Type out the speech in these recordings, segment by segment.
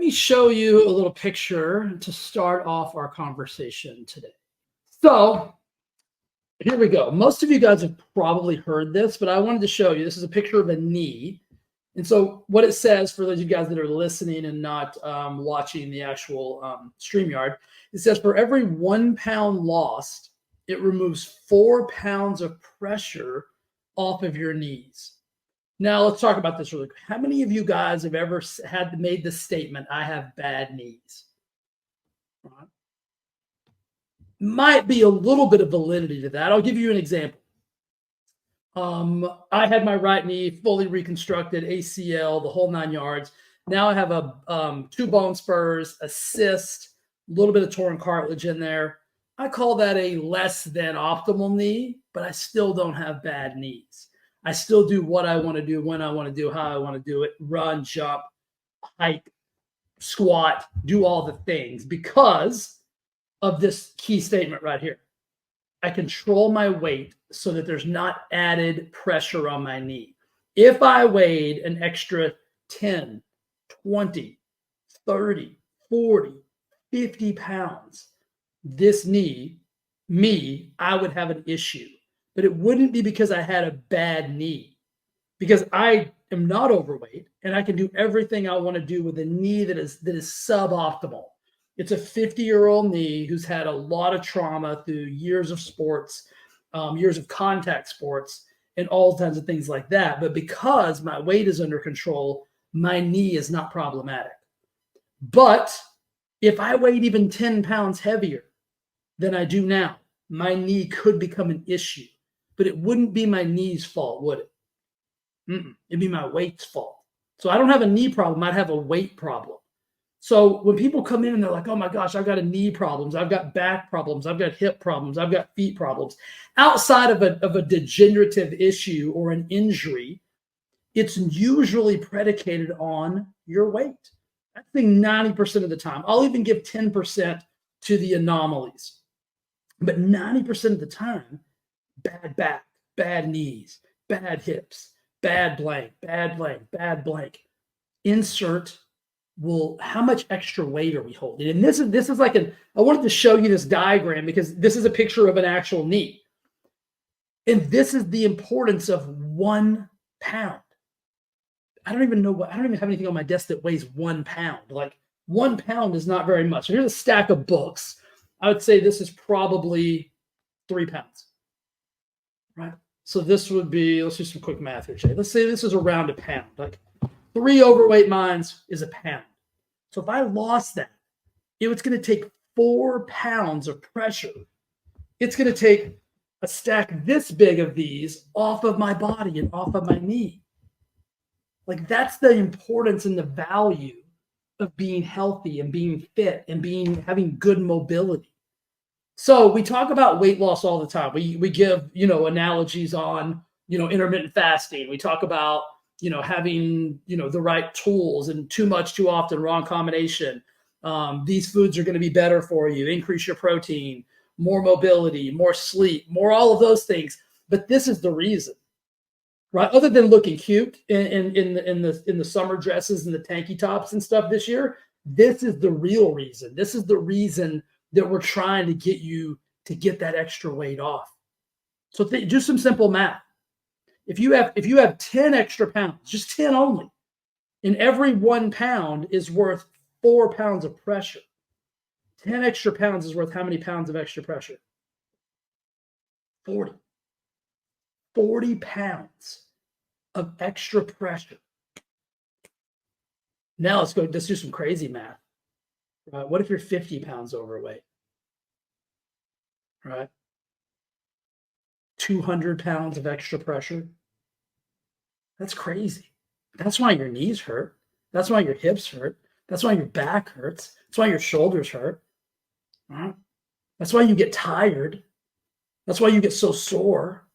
me show you a little picture to start off our conversation today. So here we go. Most of you guys have probably heard this, but I wanted to show you. This is a picture of a knee. And so what it says for those of you guys that are listening and not watching the actual StreamYard, it says for every 1 pound lost, it removes 4 pounds of pressure off of your knees. Now let's talk about this really quick. How many of you guys have ever made the statement, I have bad knees? Right. Might be a little bit of validity to that. I'll give you an example. I had my right knee fully reconstructed, ACL, the whole 9 yards. Now I have a 2 bone spurs, a cyst, a little bit of torn cartilage in there. I call that a less than optimal knee, but I still don't have bad knees. I still do what I want to do, when I want to do, how I want to do it, run, jump, hike, squat, do all the things because of this key statement right here. I control my weight so that there's not added pressure on my knee. If I weighed an extra 10, 20, 30, 40, 50 pounds, this knee, I would have an issue. But it wouldn't be because I had a bad knee, because I am not overweight and I can do everything I want to do with a knee that is suboptimal. It's a 50-year-old knee who's had a lot of trauma through years of sports, years of contact sports, and all kinds of things like that. But because my weight is under control, my knee is not problematic. But if I weighed even 10 pounds heavier than I do now, my knee could become an issue. But it wouldn't be my knee's fault, would it? It'd be my weight's fault. So I don't have a knee problem. I'd have a weight problem. So when people come in and they're like, oh my gosh, I've got a knee problems, I've got back problems, I've got hip problems, I've got feet problems, outside of a degenerative issue or an injury, it's usually predicated on your weight. I think 90% of the time. I'll even give 10% to the anomalies. But 90% of the time, bad back, bad knees, bad hips, bad blank, bad blank, bad blank. Insert, well, how much extra weight are we holding? And this is like I wanted to show you this diagram because this is a picture of an actual knee. And this is the importance of 1 pound. I don't even have anything on my desk that weighs 1 pound. Like 1 pound is not very much. So here's a stack of books. I would say this is probably 3 pounds. Right? So this would be, let's do some quick math here, Jay. Let's say this is around a pound. Like 3 overweight minds is a pound. So if I lost that, it's going to take 4 pounds of pressure. It's going to take a stack this big of these off of my body and off of my knee. Like that's the importance and the value of being healthy and being fit and having good mobility. So we talk about weight loss all the time. We give, analogies on, intermittent fasting. We talk about, having, the right tools and too much, too often, wrong combination. These foods are going to be better for you. Increase your protein, more mobility, more sleep, more all of those things. But this is the reason, right? Other than looking cute in the summer dresses and the tanky tops and stuff this year, this is the real reason. This is the reason that we're trying to get you to get that extra weight off. So do some simple math. If you have 10 extra pounds, just 10 only, and every 1 pound is worth 4 pounds of pressure. 10 extra pounds is worth how many pounds of extra pressure? 40. 40 pounds of extra pressure. Now let's do some crazy math. Right? What if you're 50 pounds overweight? Right? 200 pounds of extra pressure. That's crazy. That's why your knees hurt. That's why your hips hurt. That's why your back hurts. That's why your shoulders hurt. Right? That's why you get tired. That's why you get so sore.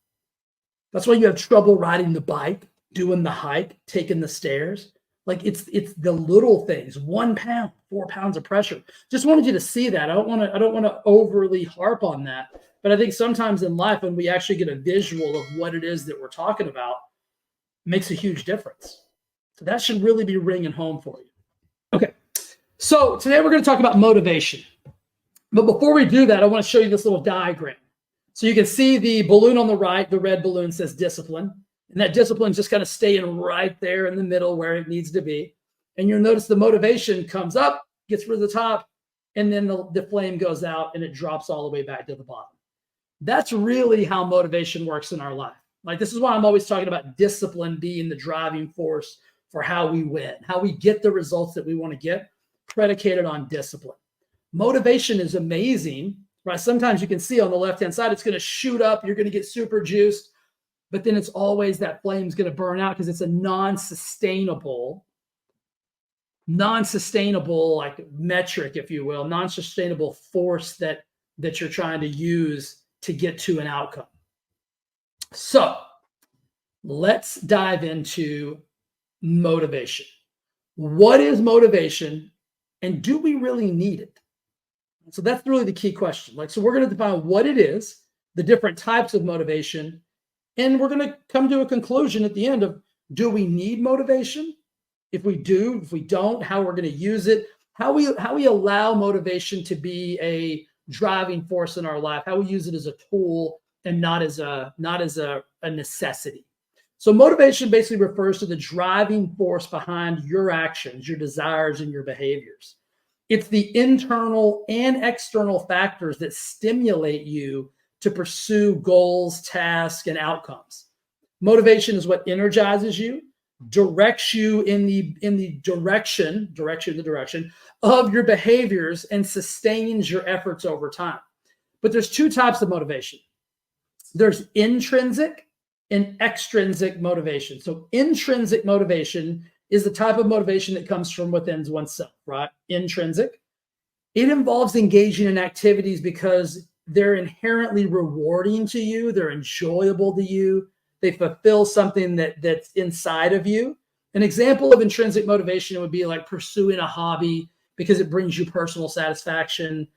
That's why you have trouble riding the bike, doing the hike, taking the stairs. Like it's the little things. 1 pound, 4 pounds of pressure. Just wanted you to see that. I don't want to overly harp on that. But I think sometimes in life, when we actually get a visual of what it is that we're talking about, it makes a huge difference. So that should really be ringing home for you. Okay. So today we're going to talk about motivation. But before we do that, I want to show you this little diagram. So you can see the balloon on the right, the red balloon says discipline. And that discipline is just kind of staying right there in the middle where it needs to be. And you'll notice the motivation comes up, gets to the top, and then the flame goes out and it drops all the way back to the bottom. That's really how motivation works in our life. Like, this is why I'm always talking about discipline being the driving force for how we win, how we get the results that we want to get, predicated on discipline. Motivation is amazing, right? Sometimes you can see on the left-hand side, it's going to shoot up. You're going to get super juiced, but then it's always that flame's going to burn out because it's a non-sustainable like metric, if you will, non-sustainable force that you're trying to use to get to an outcome. So let's dive into motivation. What is motivation, and do we really need it? So that's really the key question. So we're going to define what it is, the different types of motivation, and we're going to come to a conclusion at the end of, do we need motivation? If we do, if we don't, how we're going to use it, how we allow motivation to be a driving force in our life, how we use it as a tool and not as a necessity. So motivation basically refers to the driving force behind your actions, your desires, and your behaviors. It's the internal and external factors that stimulate you to pursue goals, tasks, and outcomes. Motivation is what energizes you, directs you in the direction of your behaviors, and sustains your efforts over time. But there's two types of motivation. There's intrinsic and extrinsic motivation. So intrinsic motivation is the type of motivation that comes from within oneself, right? Intrinsic. It involves engaging in activities because they're inherently rewarding to you, they're enjoyable to you, they fulfill something that's inside of you. An example of intrinsic motivation would be like pursuing a hobby because it brings you personal satisfaction,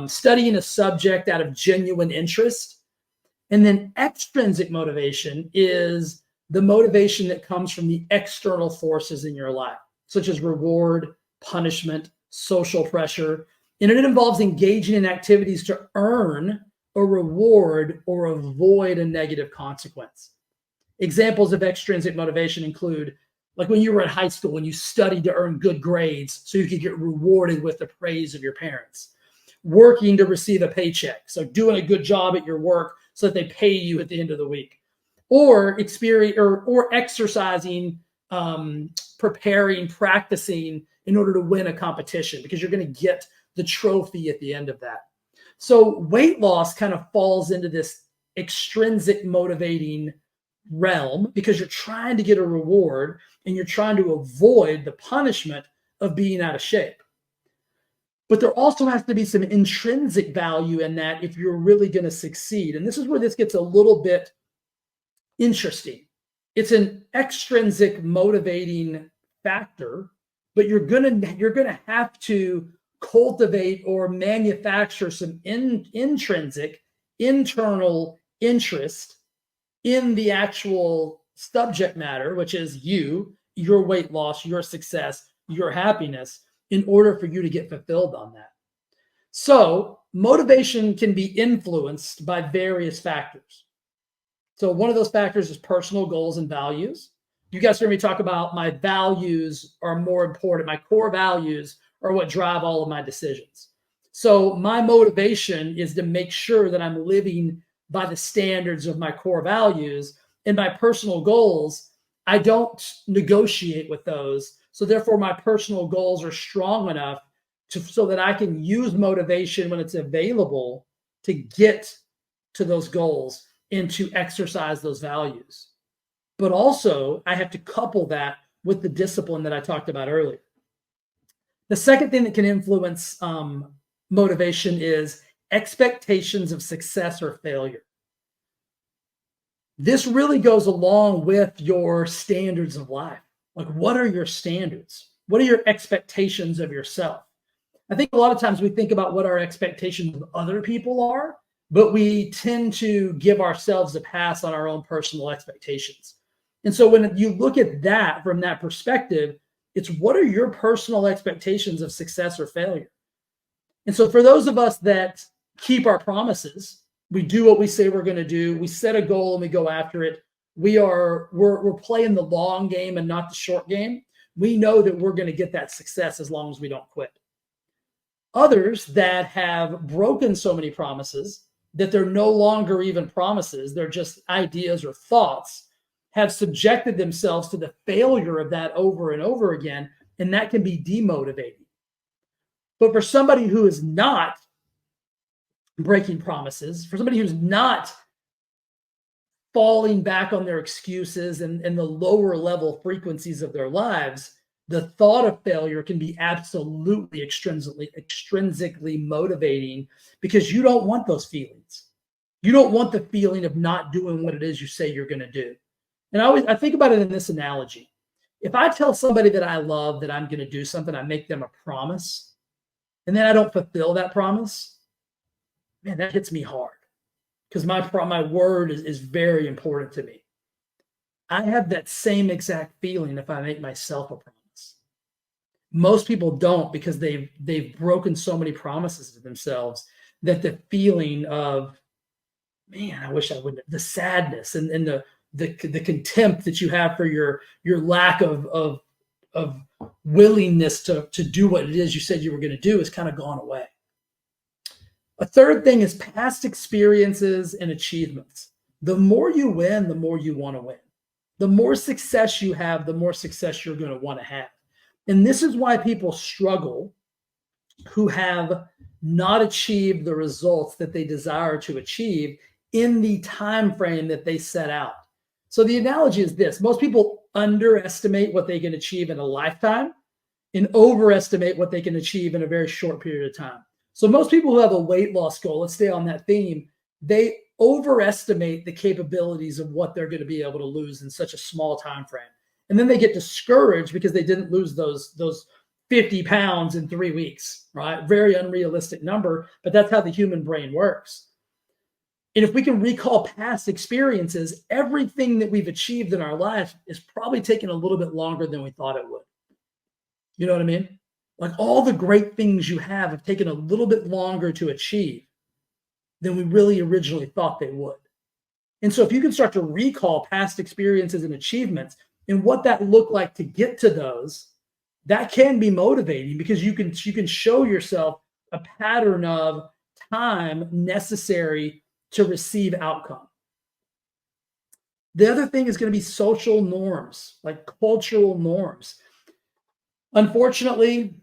studying a subject out of genuine interest. And then extrinsic motivation is the motivation that comes from the external forces in your life, such as reward, punishment, social pressure. And it involves engaging in activities to earn a reward or avoid a negative consequence. Examples of extrinsic motivation include, like when you were in high school, when you studied to earn good grades so you could get rewarded with the praise of your parents. Working to receive a paycheck, so doing a good job at your work so that they pay you at the end of the week. Or exercising, preparing, practicing in order to win a competition because you're going to get the trophy at the end of that. So weight loss kind of falls into this extrinsic motivating realm because you're trying to get a reward and you're trying to avoid the punishment of being out of shape. But there also has to be some intrinsic value in that if you're really going to succeed. And this is where this gets a little bit interesting. It's an extrinsic motivating factor, but you're gonna have to cultivate or manufacture some intrinsic, internal interest in the actual subject matter, which is you, your weight loss, your success, your happiness, in order for you to get fulfilled on that. So motivation can be influenced by various factors. So one of those factors is personal goals and values. You guys heard me talk about my values are more important. My core values are what drive all of my decisions. So my motivation is to make sure that I'm living by the standards of my core values, and my personal goals, I don't negotiate with those. So therefore my personal goals are strong enough so that I can use motivation when it's available to get to those goals and to exercise those values. But also I have to couple that with the discipline that I talked about earlier. The second thing that can influence motivation is expectations of success or failure. This really goes along with your standards of life. Like, what are your standards? What are your expectations of yourself? I think a lot of times we think about what our expectations of other people are, but we tend to give ourselves a pass on our own personal expectations. And so when you look at that from that perspective, It's what are your personal expectations of success or failure? And so for those of us that keep our promises, we do what we say we're going to do, we set a goal and we go after it. We're playing the long game and not the short game. We know that we're going to get that success as long as we don't quit. Others that have broken so many promises that they're no longer even promises, they're just ideas or thoughts, have subjected themselves to the failure of that over and over again, and that can be demotivating. But for somebody who is not breaking promises, for somebody who's not falling back on their excuses and the lower level frequencies of their lives, the thought of failure can be absolutely extrinsically motivating, because you don't want those feelings. You don't want the feeling of not doing what it is you say you're going to do. And I think about it in this analogy. If I tell somebody that I love that I'm going to do something, I make them a promise, and then I don't fulfill that promise, man, that hits me hard, because my word is very important to me. I have that same exact feeling if I make myself a promise. Most people don't, because they've broken so many promises to themselves that the feeling of, man, I wish I wouldn't, the sadness and the contempt that you have for your lack of willingness to do what it is you said you were going to do has kind of gone away. A third thing is past experiences and achievements. The more you win, the more you want to win. The more success you have, the more success you're going to want to have. And this is why people struggle who have not achieved the results that they desire to achieve in the time frame that they set out. So the analogy is this: most people underestimate what they can achieve in a lifetime and overestimate what they can achieve in a very short period of time. So most people who have a weight loss goal, let's stay on that theme, they overestimate the capabilities of what they're going to be able to lose in such a small time frame. And then they get discouraged because they didn't lose those 50 pounds in 3 weeks, right? Very unrealistic number, but that's how the human brain works. And if we can recall past experiences, everything that we've achieved in our life is probably taking a little bit longer than we thought it would. You know what I mean? Like, all the great things you have taken a little bit longer to achieve than we really originally thought they would. And so if you can start to recall past experiences and achievements and what that looked like to get to those, that can be motivating, because you can show yourself a pattern of time necessary to receive outcome. The other thing is going to be social norms, like cultural norms. Unfortunately,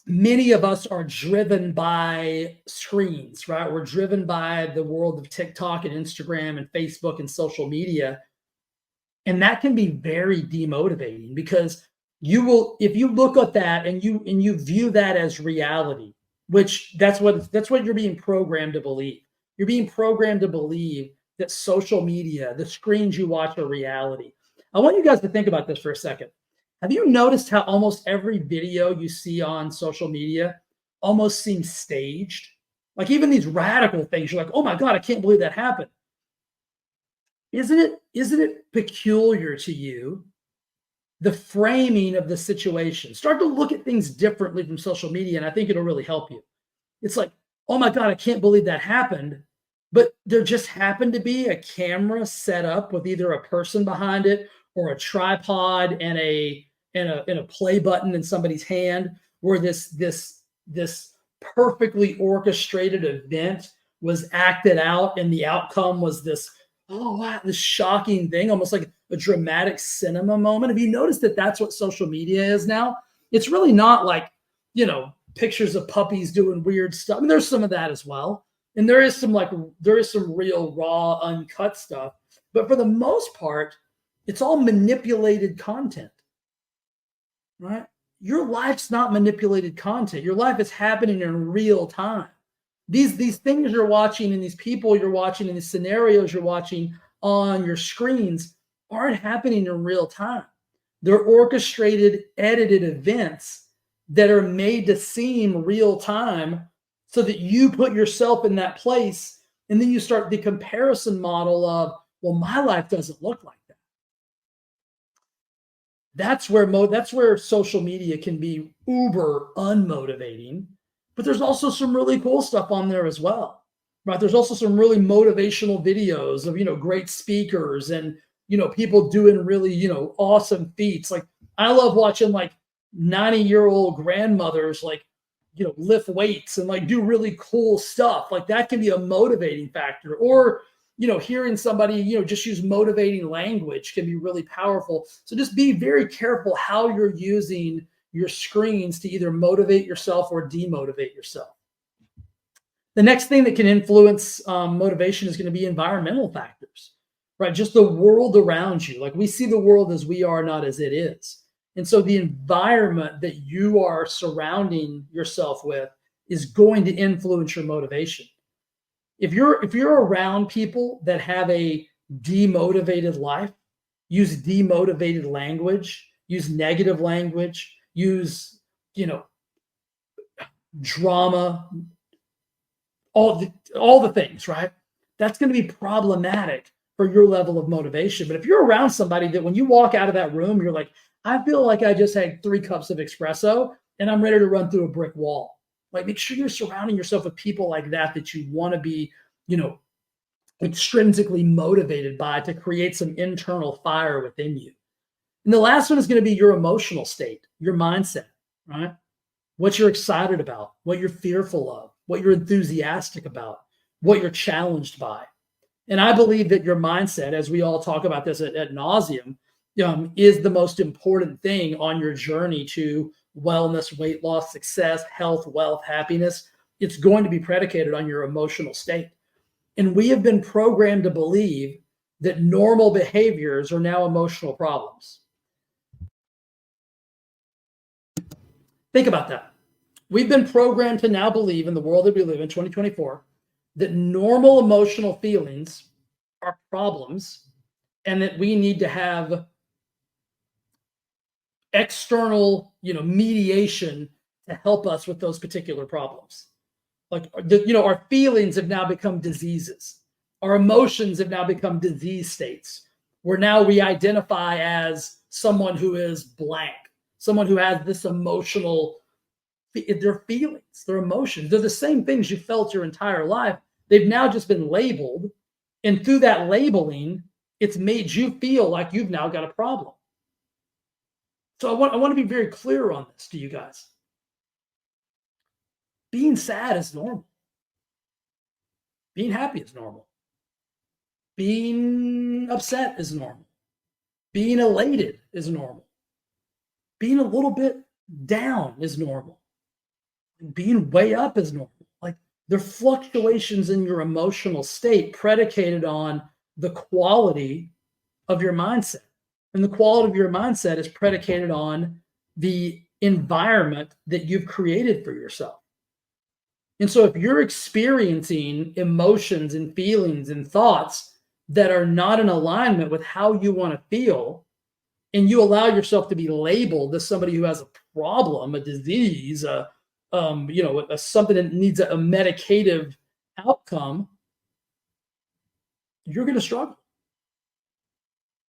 many of us are driven by screens, right? We're driven by the world of TikTok and Instagram and Facebook and social media. And that can be very demotivating, because if you look at that and you view that as reality, which that's what you're being programmed to believe. You're being programmed to believe that social media, the screens you watch, are reality. I want you guys to think about this for a second. Have you noticed how almost every video you see on social media almost seems staged? Like, even these radical things, you're like, oh my God, I can't believe that happened. Isn't it peculiar to you, the framing of the situation? Start to look at things differently from social media, and I think it'll really help you. It's like, oh my God, I can't believe that happened. But there just happened to be a camera set up with either a person behind it or a tripod and a play button in somebody's hand, where this perfectly orchestrated event was acted out, and the outcome was this, oh wow, this shocking thing, almost like a dramatic cinema moment. Have you noticed that that's what social media is now? It's really not like, pictures of puppies doing weird stuff. I mean, there's some of that as well. And there is some real raw, uncut stuff. But for the most part, it's all manipulated content, right? Your life's not manipulated content. Your life is happening in real time. These things you're watching, and these people you're watching, and these scenarios you're watching on your screens aren't happening in real time. They're orchestrated, edited events that are made to seem real time, so that you put yourself in that place, and then you start the comparison model of, well, my life doesn't look like that. That's where social media can be uber unmotivating, but there's also some really cool stuff on there as well. Right? There's also some really motivational videos of, great speakers and, people doing really, awesome feats. Like I love watching like 90-year-old grandmothers like, lift weights and like do really cool stuff. Like that can be a motivating factor. Or, hearing somebody, just use motivating language can be really powerful. So just be very careful how you're using your screens to either motivate yourself or demotivate yourself. The next thing that can influence motivation is going to be environmental factors, right? Just the world around you. Like we see the world as we are, not as it is. And so the environment that you are surrounding yourself with is going to influence your motivation. If you're around people that have a demotivated life, use demotivated language, use negative language, use, drama, all the things, right? That's going to be problematic for your level of motivation. But if you're around somebody that when you walk out of that room, you're like, I feel like I just had 3 cups of espresso and I'm ready to run through a brick wall. Like make sure you're surrounding yourself with people like that you want to be, extrinsically motivated by to create some internal fire within you. And the last one is going to be your emotional state, your mindset, right? What you're excited about, what you're fearful of, what you're enthusiastic about, what you're challenged by. And I believe that your mindset, as we all talk about this ad nauseum, is the most important thing on your journey to wellness, weight loss, success, health, wealth, happiness. It's going to be predicated on your emotional state. And we have been programmed to believe that normal behaviors are now emotional problems. Think about that. We've been programmed to now believe in the world that we live in, 2024, that normal emotional feelings are problems and that we need to have external, mediation to help us with those particular problems. Like, our feelings have now become diseases. Our emotions have now become disease states where now we identify as someone who is blank, someone who has this emotional, their feelings, their emotions. They're the same things you felt your entire life. They've now just been labeled. And through that labeling, it's made you feel like you've now got a problem. So I want to be very clear on this to you guys. Being sad is normal. Being happy is normal. Being upset is normal. Being elated is normal. Being a little bit down is normal. Being way up is normal. Like there are fluctuations in your emotional state predicated on the quality of your mindset. And the quality of your mindset is predicated on the environment that you've created for yourself. And so if you're experiencing emotions and feelings and thoughts that are not in alignment with how you want to feel, and you allow yourself to be labeled as somebody who has a problem, a disease, something that needs a medicative outcome, you're going to struggle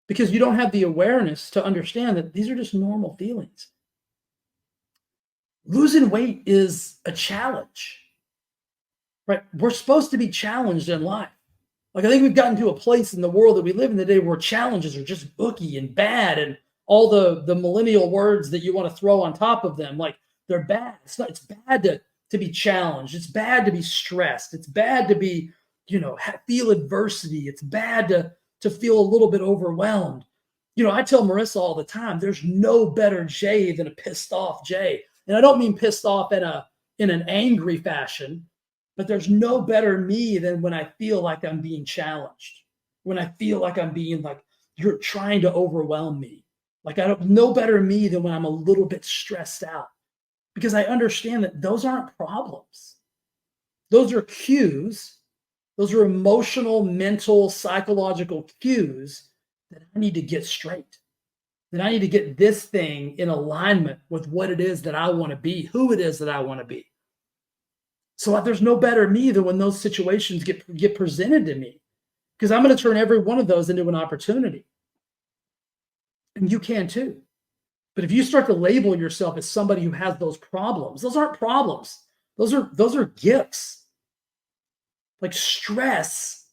because you don't have the awareness to understand that these are just normal feelings. Losing weight is a challenge, right? We're supposed to be challenged in life. Like I think we've gotten to a place in the world that we live in today where challenges are just booky and bad, and all the millennial words that you want to throw on top of them, like they're bad. It's bad to be challenged. It's bad to be stressed. It's bad to be, feel adversity. It's bad to feel a little bit overwhelmed. I tell Marissa all the time, there's no better Jay than a pissed off Jay. And I don't mean pissed off in an angry fashion, but there's no better me than when I feel like I'm being challenged, when I feel like I'm being like, you're trying to overwhelm me. Like no better me than when I'm a little bit stressed out, because I understand that those aren't problems. Those are cues. Those are emotional, mental, psychological cues that I need to get straight, that I need to get this thing in alignment with what it is that I want to be, who it is that I want to be. So there's no better me than when those situations get presented to me, because I'm going to turn every one of those into an opportunity. And you can too. But if you start to label yourself as somebody who has those problems, those aren't problems. Those are gifts. Like stress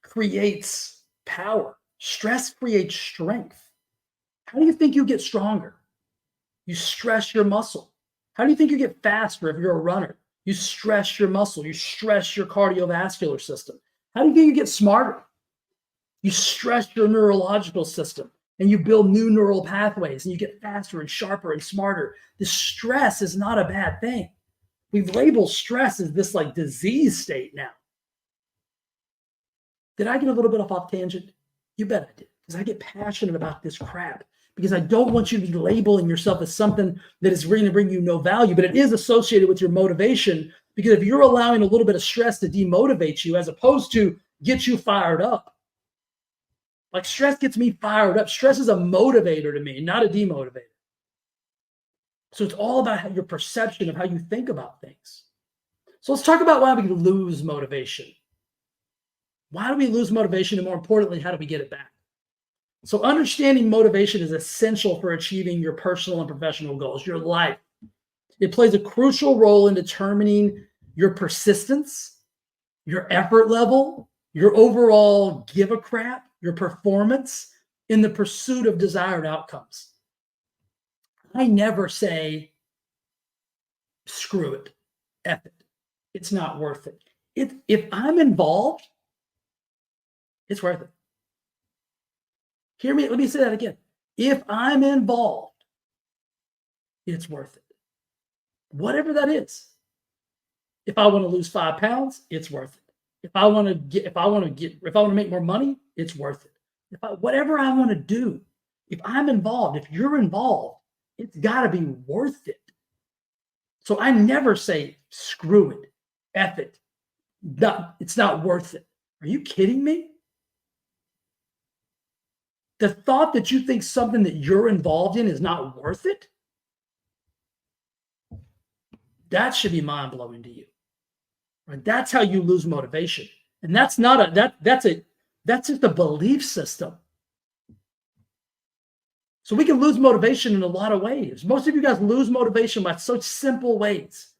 creates power. Stress creates strength. How do you think you get stronger? You stress your muscle. How do you think you get faster if you're a runner? You stress your muscle. You stress your cardiovascular system. How do you think you get smarter? You stress your neurological system and you build new neural pathways and you get faster and sharper and smarter. The stress is not a bad thing. We've labeled stress as this like disease state now. Did I get a little bit off tangent? You bet I did, because I get passionate about this crap, because I don't want you to be labeling yourself as something that is going to bring you no value, but it is associated with your motivation. Because if you're allowing a little bit of stress to demotivate you as opposed to get you fired up, like stress gets me fired up. Stress is a motivator to me, not a demotivator. So it's all about your perception of how you think about things. So let's talk about why we lose motivation. Why do we lose motivation? And more importantly, how do we get it back? So understanding motivation is essential for achieving your personal and professional goals, your life. It plays a crucial role in determining your persistence, your effort level, your overall give a crap, your performance in the pursuit of desired outcomes. I never say, screw it, F it. It's not worth it. If I'm involved, it's worth it. Hear me, let me say that again. If I'm involved, it's worth it. Whatever that is. If I want to lose 5 pounds, it's worth it. If I want to make more money, it's worth it. Whatever I want to do, if I'm involved, if you're involved, it's got to be worth it. So I never say, screw it, F it. It's not worth it. Are you kidding me? The thought that you think something that you're involved in is not worth it, that should be mind-blowing to you. Right? That's how you lose motivation. And that's just a belief system. So we can lose motivation in a lot of ways. Most of you guys lose motivation by such simple ways.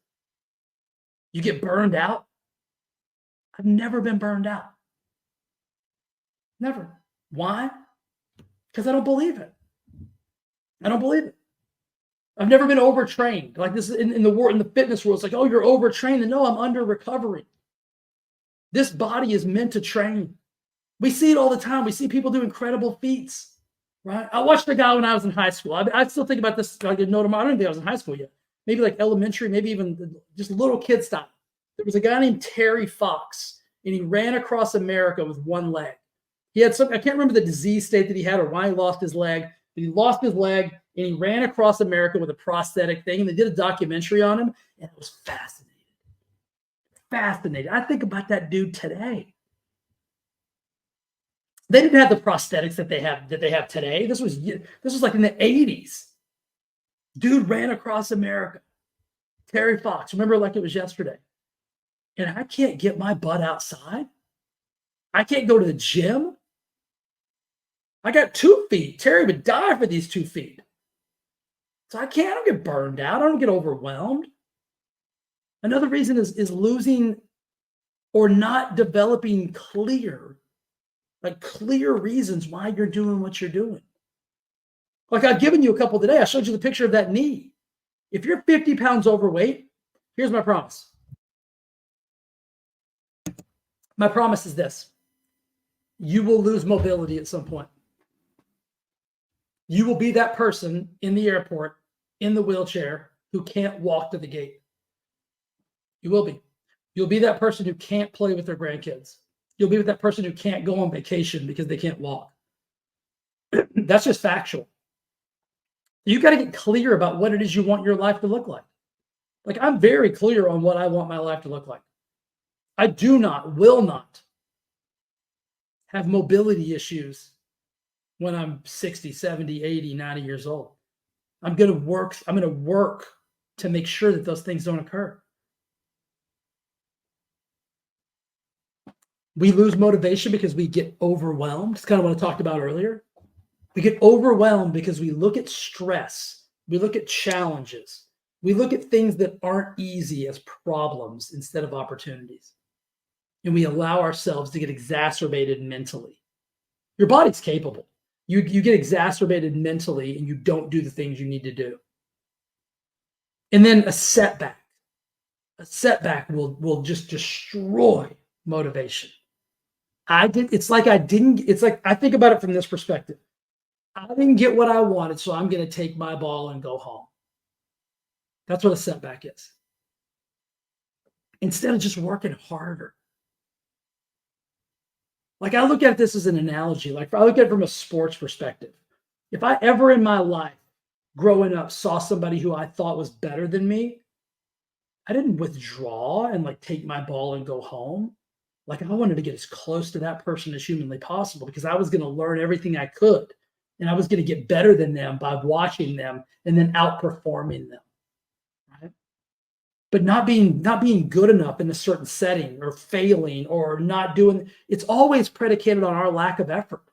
You get burned out. I've never been burned out. Never. Why? Because I don't believe it. I don't believe it. I've never been overtrained. Like this in the fitness world, it's like, oh, you're overtrained. And no, I'm under recovery. This body is meant to train. We see it all the time. We see people do incredible feats, right? I watched a guy when I was in high school. I still think about this. I didn't know him. I don't think I was in high school yet. Maybe like elementary, maybe even just little kid stuff. There was a guy named Terry Fox, and he ran across America with one leg. He had I can't remember the disease state that he had or why he lost his leg, but he lost his leg and he ran across America with a prosthetic thing. And they did a documentary on him, and it was fascinating. Fascinating. I think about that dude today. They didn't have the prosthetics that they have today. This was like in the 80s. Dude ran across America. Terry Fox, remember like it was yesterday. And I can't get my butt outside. I can't go to the gym. I got 2 feet. Terry would die for these 2 feet. So I don't get burned out. I don't get overwhelmed. Another reason is losing or not developing clear reasons why you're doing what you're doing. Like I've given you a couple today. I showed you the picture of that knee. If you're 50 pounds overweight, here's my promise. My promise is this. You will lose mobility at some point. You will be that person in the airport, in the wheelchair, who can't walk to the gate. You will be. You'll be that person who can't play with their grandkids. You'll be with that person who can't go on vacation because they can't walk. That's just factual. You got to get clear about what it is you want your life to look like. Like I'm very clear on what I want my life to look like. I will not have mobility issues when I'm 60, 70, 80, 90 years old. I'm going to work to make sure that those things don't occur. We lose motivation because we get overwhelmed. It's kind of what I talked about earlier. We get overwhelmed because we look at stress, we look at challenges, we look at things that aren't easy as problems instead of opportunities. And we allow ourselves to get exacerbated mentally. Your body's capable. You get exacerbated mentally and you don't do the things you need to do. And then a setback. A setback will just destroy motivation. It's like I think about it from this perspective. I didn't get what I wanted, so I'm going to take my ball and go home. That's what a setback is. Instead of just working harder. Like I look at this as an analogy. Like I look at it from a sports perspective. If I ever in my life growing up saw somebody who I thought was better than me, I didn't withdraw and like take my ball and go home. Like I wanted to get as close to that person as humanly possible because I was going to learn everything I could. And I was going to get better than them by watching them and then outperforming them. Right? But not being good enough in a certain setting or failing or not doing, it's always predicated on our lack of effort.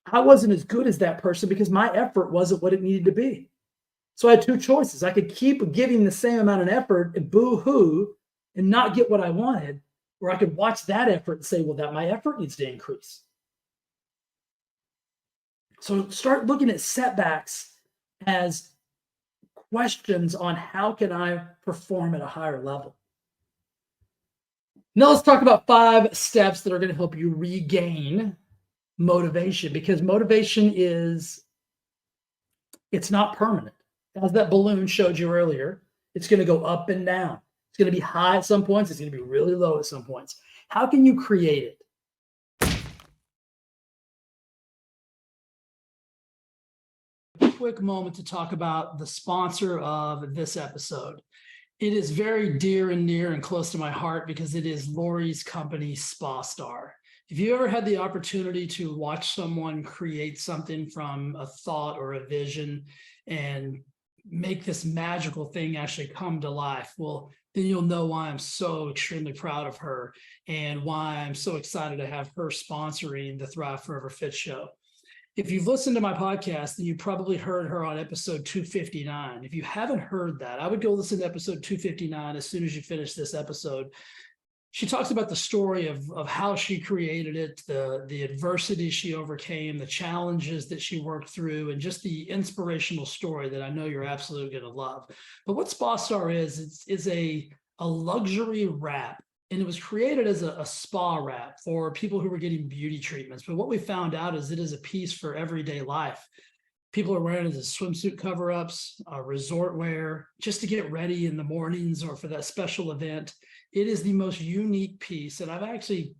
I wasn't as good as that person because my effort wasn't what it needed to be. So I had two choices. I could keep giving the same amount of effort and boo-hoo and not get what I wanted, or I could watch that effort and say, well, that my effort needs to increase. So start looking at setbacks as questions on how can I perform at a higher level. Now let's talk about 5 steps that are going to help you regain motivation, because motivation it's not permanent. As that balloon showed you earlier, it's going to go up and down. It's going to be high at some points. It's going to be really low at some points. How can you create it? Quick moment to talk about the sponsor of this episode. It is very dear and near and close to my heart because it is Lori's company, Spa Star. If you ever had the opportunity to watch someone create something from a thought or a vision and make this magical thing actually come to life, well, then you'll know why I'm so extremely proud of her and why I'm so excited to have her sponsoring the Thrive Forever Fit Show. If you've listened to my podcast, then you probably heard her on episode 259. If you haven't heard that, I would go listen to episode 259 as soon as you finish this episode. She talks about the story of how she created it, the adversity she overcame, the challenges that she worked through, and just the inspirational story that I know you're absolutely going to love. But what Spa Star is a luxury wrap. And it was created as a spa wrap for people who were getting beauty treatments. But what we found out is it is a piece for everyday life. People are wearing it as swimsuit cover-ups, resort wear, just to get ready in the mornings or for that special event. It is the most unique piece. And I've actually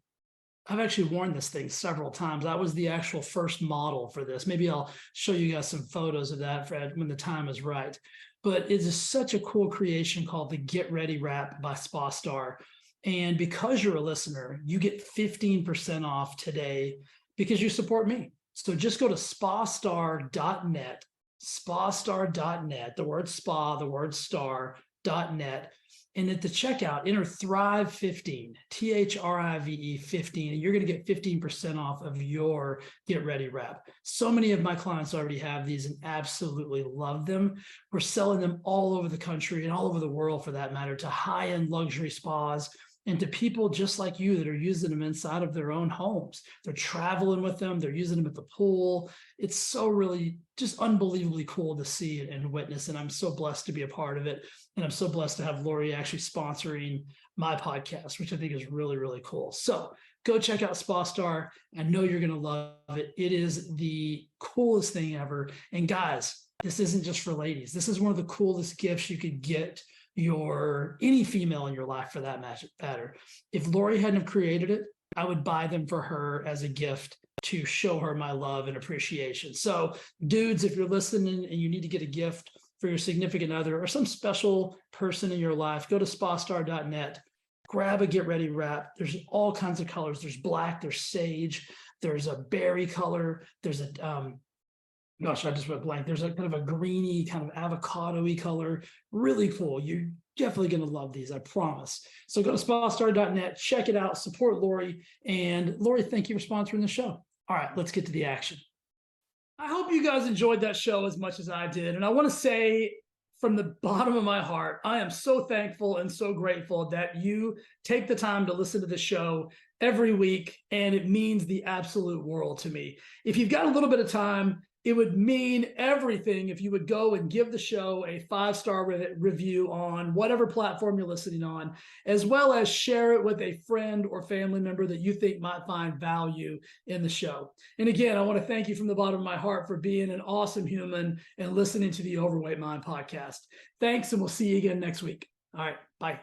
worn this thing several times. I was the actual first model for this. Maybe I'll show you guys some photos of that, Fred, when the time is right. But it is such a cool creation called the Get Ready Wrap by Spa Star. And because you're a listener, you get 15% off today because you support me. So just go to spastar.net, spastar.net, the word spa, the word star.net. And at the checkout, enter Thrive15, THRIVE 15, and you're going to get 15% off of your Get Ready wrap. So many of my clients already have these and absolutely love them. We're selling them all over the country and all over the world, for that matter, to high-end luxury spas and to people just like you that are using them inside of their own homes. They're traveling with them. They're using them at the pool. It's so really just unbelievably cool to see and witness. And I'm so blessed to be a part of it. And I'm so blessed to have Lori actually sponsoring my podcast, which I think is really, really cool. So go check out Spa Star. I know you're going to love it. It is the coolest thing ever. And guys, this isn't just for ladies. This is one of the coolest gifts you could get any female in your life, for that matter. If Lori hadn't have created it, I would buy them for her as a gift to show her my love and appreciation. So dudes, if you're listening and you need to get a gift for your significant other or some special person in your life, go to spastar.net, grab a Get Ready wrap. There's all kinds of colors. There's black, there's sage, there's a berry color, there's a gosh, I just went blank. There's a kind of a greeny, kind of avocado-y color. Really cool. You're definitely going to love these, I promise. So go to spastar.net, check it out, support Lori. And Lori, thank you for sponsoring the show. All right, let's get to the action. I hope you guys enjoyed that show as much as I did. And I want to say from the bottom of my heart, I am so thankful and so grateful that you take the time to listen to the show every week. And it means the absolute world to me. If you've got a little bit of time, it would mean everything if you would go and give the show a 5-star review on whatever platform you're listening on, as well as share it with a friend or family member that you think might find value in the show. And again, I want to thank you from the bottom of my heart for being an awesome human and listening to the Overweight Mind podcast. Thanks, and we'll see you again next week. All right, bye.